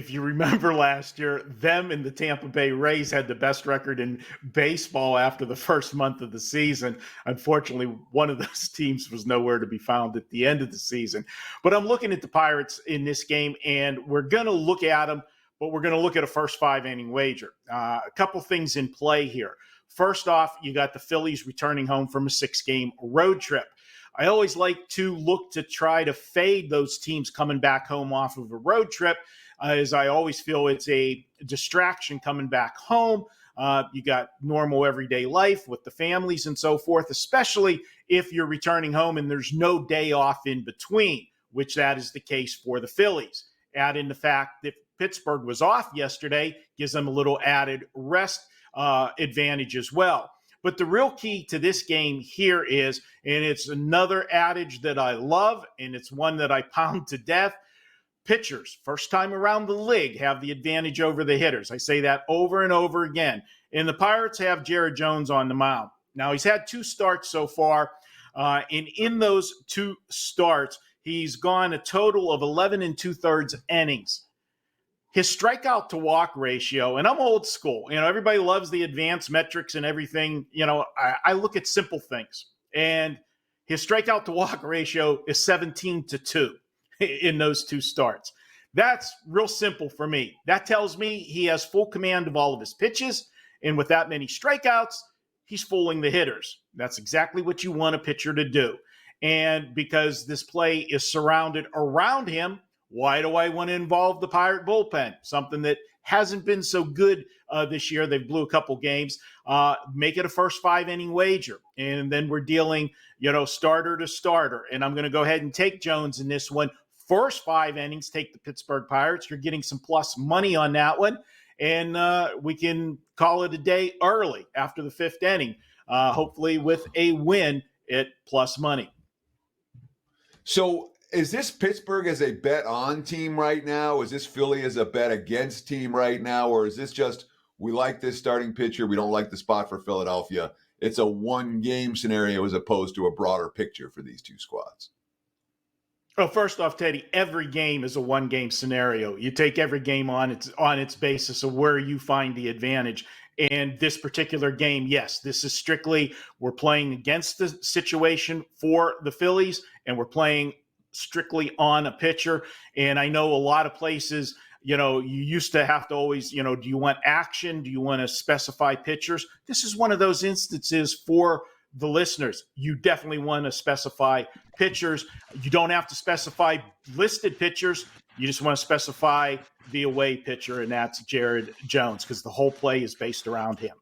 if you remember last year, them and the Tampa Bay Rays had the best record in baseball after the first month of the season. Unfortunately, one of those teams was nowhere to be found at the end of the season. But I'm looking at the Pirates in this game, and we're going to look at them, but we're going to look at a first 5-inning wager. A couple things in play here. First off, you got the Phillies returning home from a 6-game road trip. I always like to look to try to fade those teams coming back home off of a road trip, as I always feel it's a distraction coming back home. You got normal everyday life with the families and so forth, especially if you're returning home and there's no day off in between, which that is the case for the Phillies. Add in the fact that Pittsburgh was off yesterday, gives them a little added rest advantage as well. But the real key to this game here is, and it's another adage that I love, and it's one that I pound to death, pitchers, first time around the league, have the advantage over the hitters. I say that over and over again. And the Pirates have Jared Jones on the mound. Now, he's had 2 starts so far, and in those 2 starts, he's gone a total of 11 2/3 innings. His strikeout to walk ratio, and I'm old school, everybody loves the advanced metrics and everything. I look at simple things, and his strikeout to walk ratio is 17-2 in those 2 starts. That's real simple for me. That tells me he has full command of all of his pitches, and with that many strikeouts, he's fooling the hitters. That's exactly what you want a pitcher to do. And because this play is surrounded around him, why do I want to involve the Pirate bullpen? Something that hasn't been so good this year. They blew a couple games. Make it a first 5-inning wager. And then we're dealing, starter to starter. And I'm going to go ahead and take Jones in this one. First 5 innings, take the Pittsburgh Pirates. You're getting some plus money on that one. And we can call it a day early after the 5th inning, hopefully with a win at plus money. So is this Pittsburgh as a bet on team right now? Is this Philly as a bet against team right now? Or is this just, we like this starting pitcher, we don't like the spot for Philadelphia? It's a 1-game scenario as opposed to a broader picture for these 2 squads. Well, first off, Teddy, every game is a 1-game scenario. You take every game on its basis of where you find the advantage. And this particular game, yes, this is strictly, we're playing against the situation for the Phillies, and we're playing strictly on a pitcher. And I know a lot of places, you used to have to always, do you want action? Do you want to specify pitchers? This is one of those instances for the listeners. You definitely want to specify pitchers. You don't have to specify listed pitchers. You just want to specify the away pitcher, and that's Jared Jones, because the whole play is based around him.